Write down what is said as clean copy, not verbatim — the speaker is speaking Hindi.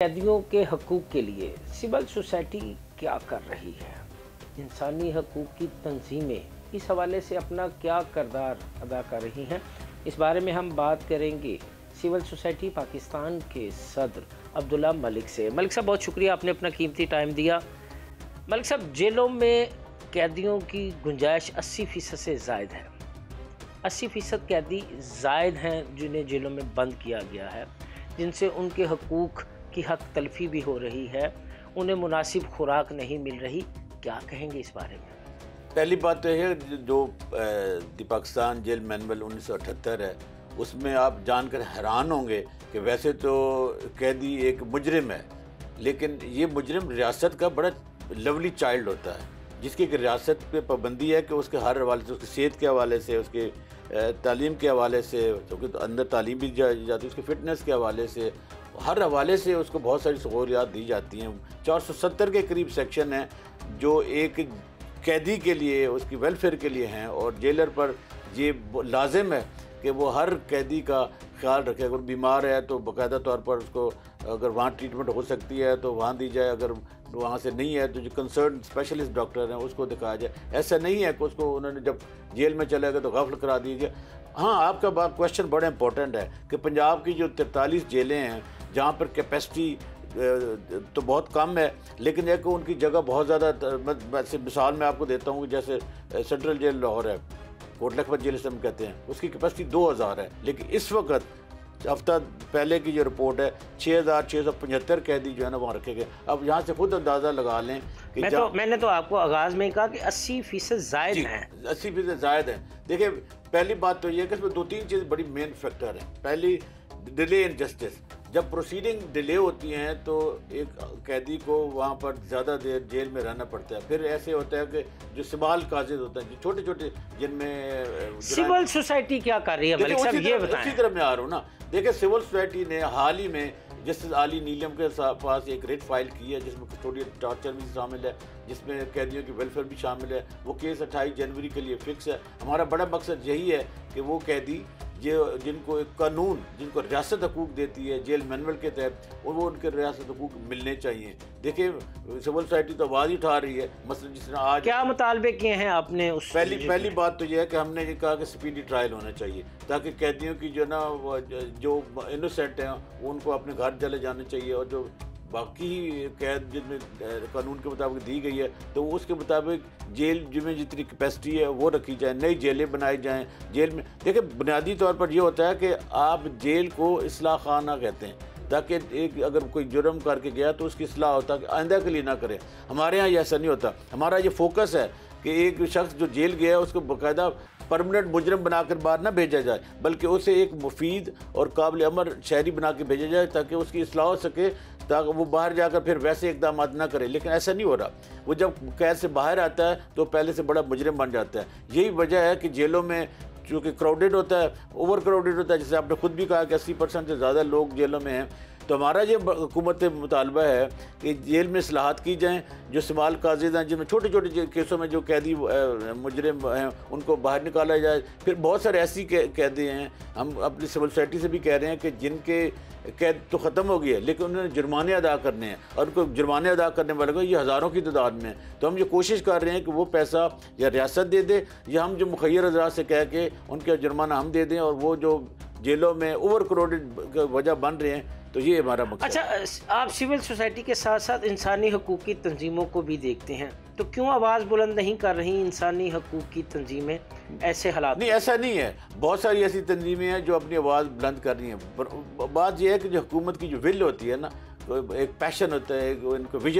कैदियों के हकूक़ के लिए सिविल सोसाइटी क्या कर रही है, इंसानी हकूक़ की तंजीमें इस हवाले से अपना क्या किरदार अदा कर रही हैं, इस बारे में हम बात करेंगे सिविल सोसाइटी पाकिस्तान के सदर अब्दुल्ला मलिक से। मलिक साहब, बहुत शुक्रिया, आपने अपना कीमती टाइम दिया। मलिक साहब, जेलों में कैदियों की गुंजाइश 80% से ज़ायद है। 80% कैदी ज़ायद हैं जिन्हें जेलों में बंद किया गया है, जिनसे उनके हकूक़ की हक तलफी भी हो रही है, उन्हें मुनासिब खुराक नहीं मिल रही। क्या कहेंगे इस बारे में? पहली बात तो है जो पाकिस्तान जेल मैनुअल 1978 है, उसमें आप जानकर हैरान होंगे कि वैसे तो कैदी एक मुजरिम है, लेकिन ये मुजरिम रियासत का बड़ा लवली चाइल्ड होता है, जिसकी रियासत पे पाबंदी है कि उसके हर हवाले से, उसकी सेहत के हवाले से, उसके तालीम के हवाले से, क्योंकि तो अंदर तालीम भी जाती है, उसकी फ़िटनेस के हवाले से, हर हवाले से उसको बहुत सारी सहूलियात दी जाती हैं। 470 के करीब सेक्शन हैं जो एक कैदी के लिए, उसकी वेलफेयर के लिए हैं, और जेलर पर ये लाजिम है कि वो हर कैदी का ख्याल रखे। अगर बीमार है तो बाकायदा तौर पर उसको, अगर वहाँ ट्रीटमेंट हो सकती है तो वहाँ दी जाए, अगर वहाँ से नहीं है तो जो कंसर्न स्पेशलिस्ट डॉक्टर हैं उसको दिखाया जाए। ऐसा नहीं है कि उसको उन्होंने जब जेल में चला गया तो गफल करा दीजिए। हाँ, आपका क्वेश्चन बड़ा इंपॉर्टेंट है कि पंजाब की जो 43 जेलें हैं जहाँ पर कैपेसिटी तो बहुत कम है, लेकिन एक उनकी जगह बहुत ज़्यादा, मिसाल मैं आपको देता हूँ, जैसे सेंट्रल जेल लाहौर है, कोट लखपत जेल से हम कहते हैं, उसकी कैपेसिटी 2000 है, लेकिन इस वक्त हफ्ता पहले की जो रिपोर्ट है 6675 कैदी जो है ना वहाँ रखे गए। अब यहाँ से खुद अंदाज़ा लगा लें कि मैंने तो आपको आगाज़ में कहा कि 80% ज़ायद हैं। 80% ज़ायद हैं। देखिए, पहली बात तो ये है कि इसमें 2-3 चीज़ बड़ी मेन फैक्टर है। पहली, डिले इन जस्टिस। जब प्रोसीडिंग डिले होती हैं तो एक कैदी को वहाँ पर ज़्यादा देर जेल में रहना पड़ता है। फिर ऐसे होता है कि जो सिमाल काजिद होते हैं, जो छोटे छोटे, जिनमें सिविल सोसाइटी क्या कर रही है मलिक साहब, ये बताएं। उसी तरह मैं आ रहा हूँ ना। देखिए, सिविल सोसाइटी ने हाल ही में जस्टिस आली नीलम के पास एक रेट फाइल की है, जिसमें कस्टोडियल टॉर्चर भी शामिल है, जिसमें कैदियों की वेलफेयर भी शामिल है। वो केस 28 जनवरी के लिए फिक्स है। हमारा बड़ा मकसद यही है कि वो कैदी जिनको एक कानून, जिनको रियासत हकूक़ देती है जेल मैनुअल के तहत, वो उनके रियासत हकूक़ मिलने चाहिए। देखिए, सिविल सोसाइटी तो आवाज़ ही उठा रही है। मसलन जिस तरह आज क्या मुतालबे किए हैं आपने? उस पहली बात तो यह है कि हमने ये कहा कि स्पीडी ट्रायल होना चाहिए, ताकि कैदियों की जो ना जो इनोसेंट हैं उनको अपने घर चले जाने चाहिए, और जो बाकी कैद जिनमें कानून के मुताबिक दी गई है तो उसके मुताबिक जेल जिसमें जितनी कैपेसिटी है वो रखी जाए, नई जेलें बनाई जाएं। जेल में देखिए, बुनियादी तौर पर यह होता है कि आप जेल को इस्लाह खाना कहते हैं, ताकि एक अगर कोई जुर्म करके गया तो उसकी इस्लाह होता है कि आइंदा के लिए ना करें। हमारे यहाँ ऐसा नहीं होता। हमारा ये फोकस है कि एक शख्स जो जेल गया है उसको बाकायदा परमानेंट मुजरिम बनाकर बाहर ना भेजा जाए, बल्कि उसे एक मुफीद और काबिल अमल शहरी बना के भेजा जाए, ताकि उसकी इस्लाह हो सके, ताकि वो बाहर जाकर फिर वैसे इकदाम ना करे। लेकिन ऐसा नहीं हो रहा। वो जब कैद से बाहर आता है तो पहले से बड़ा मुजरिम बन जाता है। यही वजह है कि जेलों में चूँकि क्राउडेड होता है, ओवर क्राउडेड होता है, जैसे आपने खुद भी कहा कि 80% से ज़्यादा लोग जेलों में हैं। तो हमारा ये हुकूमत मुतालबा है कि जेल में इस्लाहात की जाएँ। जो सिमाल काजिद हैं, जिनमें छोटे छोटे केसों में जो कैदी मुजरिम हैं उनको बाहर निकाला जाए। फिर बहुत सारे ऐसी कैदी हैं, हम अपनी सिविल सोसाइटी से भी कह रहे हैं कि जिनके कैद तो ख़त्म हो गई है, लेकिन उन्होंने जुर्माने अदा करने हैं, और उनको जुर्माने अदा करने वाले को ये हज़ारों की तादाद में। तो हम ये कोशिश कर रहे हैं कि वो पैसा या रियासत दे दे, या हम जो मुखैर हज़रात से कह के उनके जुर्माना हम दे दें, और वो जो जेलों में ओवर क्राउडेड वजह बन रहे हैं, तो ये हमारा मकसद। अच्छा, आप सिविल सोसाइटी के साथ साथ इंसानी हकूक़ की तंजीमों को भी देखते हैं, तो क्यों आवाज़ बुलंद नहीं कर रही इंसानी हकूक़ की तंजीमें ऐसे हालात? नहीं, ऐसा नहीं है। बहुत सारी ऐसी तंजीमें हैं जो अपनी आवाज़ बुलंद कर रही हैं। बात यह है कि जो हुकूमत की जो विल होती है ना, एक पैशन होता है, इनको विजन